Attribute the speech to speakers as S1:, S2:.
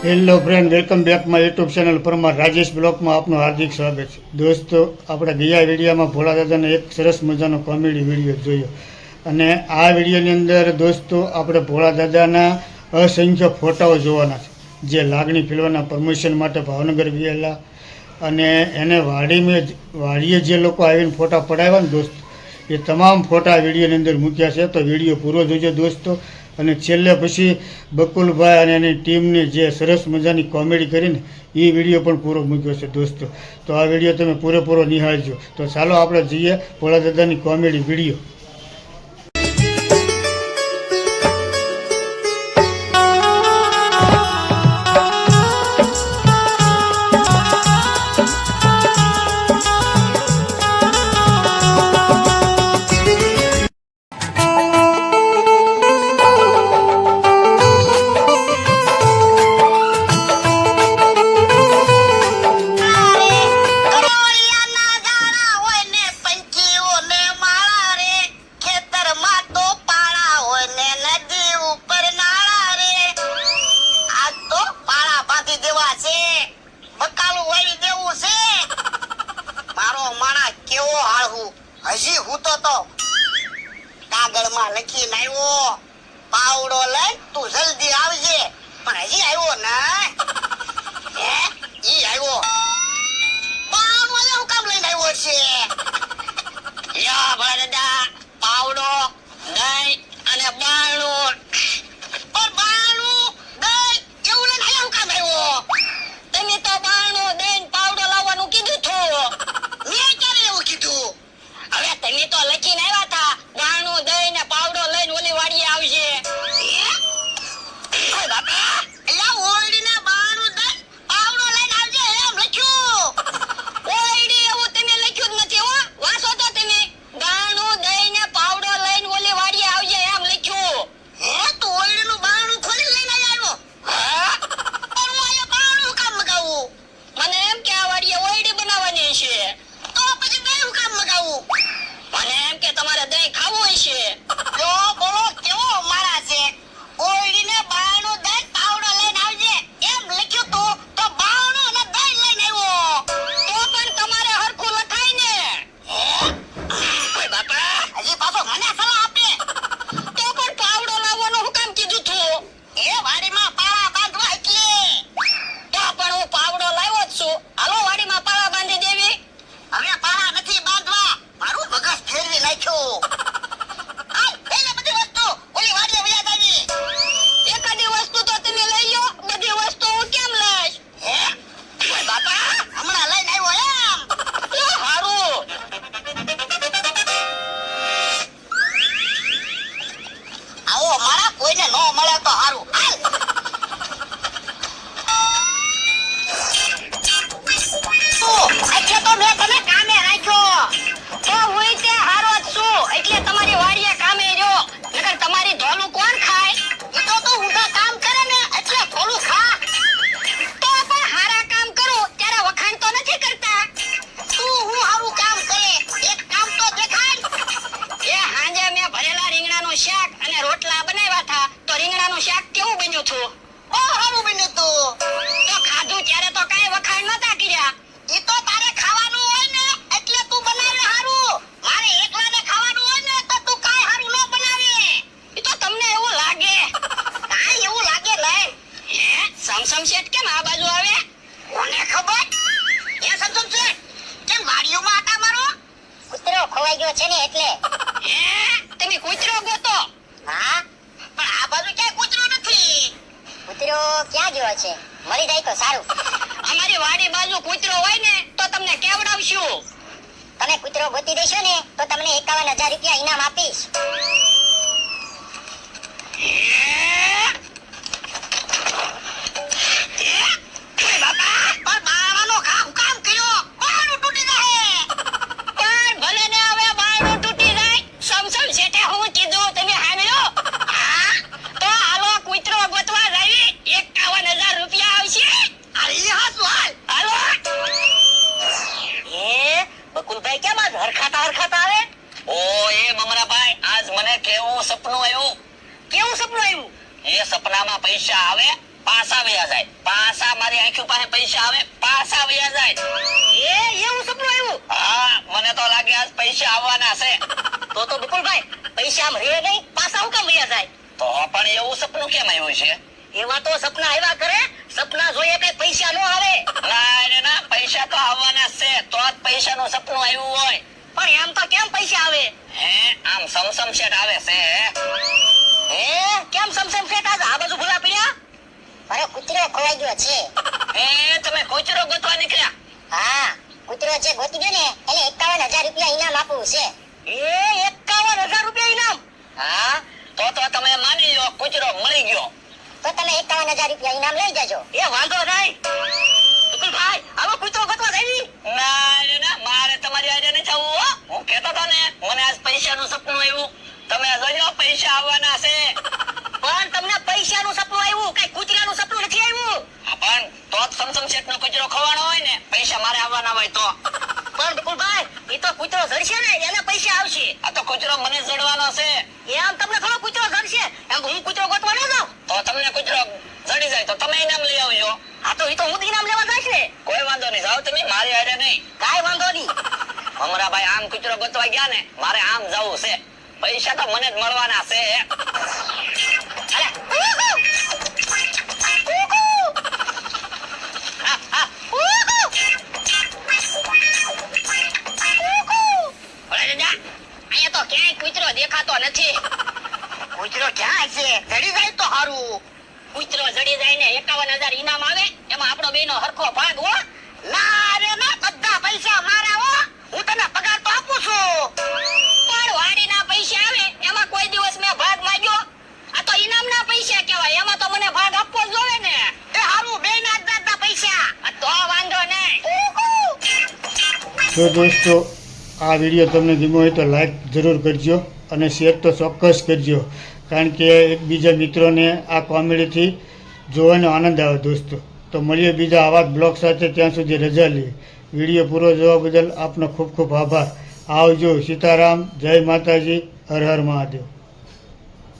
S1: Hello friend, welcome back my YouTube channel Parmar Rajesh બ્લોગમાં આપનું હાર્દિક સ્વાગત છે. દોસ્તો, આપણે ગયા વિડીયોમાં ભોળા દાદાનો એક સરસ મજાનો કોમેડી વિડીયો જોયો અને આ વિડીયોની અંદર દોસ્તો આપણે ભોળા દાદાના અસંખ્ય ફોટાઓ જોવાના છે, જે લાગણી ફિલ્મના પ્રમોશન માટે ભાવનગર ગયેલા અને એને વાડીએ જે લોકો આવીને ફોટા પડાવ્યા ને દોસ્તો, એ તમામ ફોટા વિડીયોની અંદર મૂક્યા છે. તો વિડીયો પૂરો જોજો દોસ્તો, અને છેલ્લે પછી બકુલભાઈ અને એની ટીમની જે સરસ મજાની કોમેડી કરીને એ વિડીયો પણ પૂરો મૂક્યો છે દોસ્તો. તો આ વિડીયો તમે પૂરેપૂરો નિહાળજો. તો ચાલો આપણે જઈએ ભોળા દાદાની કોમેડી વિડીયો.
S2: હજી હું તો કાગળમાં લખી લાવ્યો, પાવડો લઈ તું જલ્દી આવજે, પણ હજી આવ્યો ને ઈ આવ્યો પાવડો હું કામ લઈને આવ્યો છે? યા ભરદા, પાવડો દહીં અને બાણું. પણ બાણું દહીં એવું લઈને હું કામ આવ્યો? તમે તો બાણું દહીં પાવડો લાવવાનું કીધું હતું. મેં ક્યારે એવું કીધું? હવે તમે તો લખીને આવ્યા હતા બાણું દહીં ને પાવડો લઈને ઓલી વાડીએ આવજે. બાપા, એલા ઓરડીને બાણું દહીં પાવડો લઈને આવજે એમ લખ્યું. ઓરડી એવું તમે લખ્યું જ નથી હો. વાંચો તો તમે, બાણું દહીં ને પાવડો લઈને ઓલી વાડીએ આવજે એમ લખ્યું. હે, તું ઓરડીનું બાણું ખોલી લઈને આવ્યો? હા, પણ હું અહીંયા બાણું કામ મગાવું? મને એમ કે આ વાડીએ ઓરડી બનાવવાની છે, તો પછી દહીં કામ મગાવું? મને એમ કે તમારે દહીં ખાવું હશે. જો બોલો કેવો મારા છે? ઓરડીને બાણું દહીં પાવડો લઈને આવજે એમ લખ્યું તું, તો બાણું અને દહીં લઈને આવ્યો. તો પણ તમારે હરખું લખાય ને. ઓય બાપા, હજી પાછો મને સલાહ આપે. તો પણ પાવડો લાવવાનું હું કામ કીધું તું? એ વાડીમાં પાળા બાંધવા એટલે. તો પણ હું પાવડો લાવ્યો જ છું. હાલો વાડીમાં પાળા બાંધી દેવી. હવે પાળા નથી બાંધવા, મારું મગજ ફેરવી નાખ્યું. આવ, લઈ લે બધી વસ્તુ, ઓલી વાડીએ વયા જાવી. એકાદી વસ્તુ તો તમે લઈ લો, બધી વસ્તુ હું કેમ લઈશ? હે, ઓય બાપા, હમણાં લઈને આવ્યો એમ? તો હારું. આવો મારા કોઈને નો મળે તો હારું. હાલ. એટલે તો મેં તને કામે રાખ્યો. તો હું તે હારો જ છું, એટલે તમારી વાડીએ કામે રહ્યો. નકર તમારી ધોલું કોણ ખાય? ઈ તો તું ઊંધા કામ કરે ને એટલે ધોલું ખા. તો પણ હારા કામ કરું ત્યારે વખાણ તો નથી કરતા. તું હું હારું કામ કરે, એક કામ તો દેખાય. એ હાંજે મેં ભરેલા રીંગણાનું શાક અને રોટલા બનાવ્યા હતા, તો રીંગણાનું શાક કેવું બન્યું હતું? બહુ સારું બન્યું હતું. તો ખાધું ત્યારે તો કાંઈ વખાણ નતા કર્યા. ઈ તો તારે ખાવાનું હોય ને એટલે તું બનાવે હારું. મારે એકલાને ખાવાનું હોય ને તો તું કાંઈ હારું ન બનાવે. ઈ તો તમને એવું લાગે. કાંઈ એવું લાગે નહીં. હે, સમસમ શેઠ કેમ આ બાજુ આવે? કોને ખબર? એ સમસમ શેઠ કેમ વાડીઓમાં આટા મારો? કૂતરો ખવાઈ ગયો છે ને એટલે. હે, તમે કૂતરો ગોતો? હા, પણ આ બાજુ ક્યાંય કૂતરો નથી. કૂતરો ક્યાં ગયો છે? મરી જાય તો સારું. અમારી વાડી બાજુ કૂતરો હોય ને તો તમને કેવડાવશું. તમે કૂતરો ગોતી દેશો ને તો તમને 51,000 રૂપિયા ઇનામ આપીશ. બકુલભાઈ કેમ આજ હરખાતા આવે? ઓ એ મમરાભાઈ, આજ મને કેવું સપનું આવ્યું. કેવું સપનું આવ્યું? એ સપનામાં પૈસા આવે પાછા વયા જાય. પાછા મારી આંખો પાસે પૈસા આવે, પાછા વયા જાય. એવું સપનું આવ્યું? હા, મને તો લાગે આજ પૈસા આવવાના છે. તો બકુલભાઈ, પૈસા આમ રહે નહીં, પાછા હું કામ વયા જાય? તો પણ એવું સપનું કેમ આવ્યું છે? એવા તો સપના આવ્યા કરે, સપના જોઈએ કઈ પૈસા નો આવે. ના રે ના, પૈસા તો આવવાના છે, તો જ પૈસાનું સપનું આવ્યું હોય. પણ એમ તો કેમ પૈસા આવે? હે, આમ સમસમ સેટ આવે છે. હે, કેમ સમસમ સેટ આવે? આ બાજુ ભૂલા પડ્યા?
S3: મારો કૂતરો ખોવાઈ ગયો છે.
S2: હે, તમે કૂતરો ગોતવા નીકળ્યા?
S3: હા, કૂતરો જે ગોતી ગયો ને એને 51,000 રૂપિયા ઇનામ આપવું છે.
S2: એ 51,000 રૂપિયા ઇનામ? હા, તો તમે માની લો કૂતરો મળી ગયો.
S3: તો તમે 51,000 રૂપિયા ઇનામ લઈ જજો.
S2: એ વાંધો નહીં. બકુલભાઈ, આવો કૂતરો ગોતવા જઈ? ના રે ના, મારે તમારી હારે ન જવું હો. હું કહેતો તો ને, મને આજ પૈસાનું સપનું આવ્યું. તમે જોજો પૈસા આવવાના છે. પણ તમને પૈસાનું સપનું આવ્યું, કઈ કૂતરાનું સપનું નથી આવ્યું. હા, પણ તો જ સમસમ શેઠનો કૂતરો ખવાનો હોય ને, પૈસા મારે આવવાના હોય તો. પણ બકુલભાઈ, એ તો કૂતરો જડશે ને, એને પૈસા આવશે. આ તો કૂતરો મને જડવાનો છે. એમ તમને થોડો કૂતરો જડશે, એમ હું કૂતરો ગોતવા ન જાઉં. તો તમને કૂતરો જડી જાય તો તમે ઇનામ લઈ આવજો. હા, તો એ તો હું ઇનામ લેવા જઈશ ને. કોઈ વાંધો નહીં, જાઓ તમે, મારી હારે નહીં. કાઈ વાંધો નહીં. અમરાભાઈ આમ કૂતરો ગોતવા ગયા ને, મારે આમ જવું છે. પૈસા તો મને જ મળવાના છે. અરે, અહીંયા તો ક્યાંય કૂતરો દેખાતો નથી. કૂતરો ક્યાં છે? જડી જાય તો હારું. કૂતરો જડી જાય ને 51,000 ઇનામ આવે, એમાં આપણો બેનો હરખો ભાગ હો. ના રે ના, બધા પૈસા મારા હો. હું તને પગાર તો આપું છું. પણ વાડીના પૈસા આવે એમાં કોઈ દિવસ મેં ભાગ માંગ્યો? આ તો ઇનામના પૈસા કહેવાય, એમાં તો મને ભાગ આપવો જ જોવે ને. એ હારું, બેના જ પૈસા. તો વાંધો નહીં.
S1: તો દોસ્તો, આ વિડીયો તમને ગમ્યો હોય તો લાઈક જરૂર કરજો અને શેર તો ચોક્કસ કરજો, કારણ કે એકબીજા મિત્રોને આ કોમેડીથી જોવાનો આનંદ આવે દોસ્તો. તો મળીએ બીજા આવા જ બ્લોગ સાથે, ત્યાં સુધી રજા લઈએ. વિડીયો પૂરો જોવા બદલ આપનો ખૂબ ખૂબ આભાર. આવજો. સીતારામ, જય માતાજી, હર હર મહાદેવ.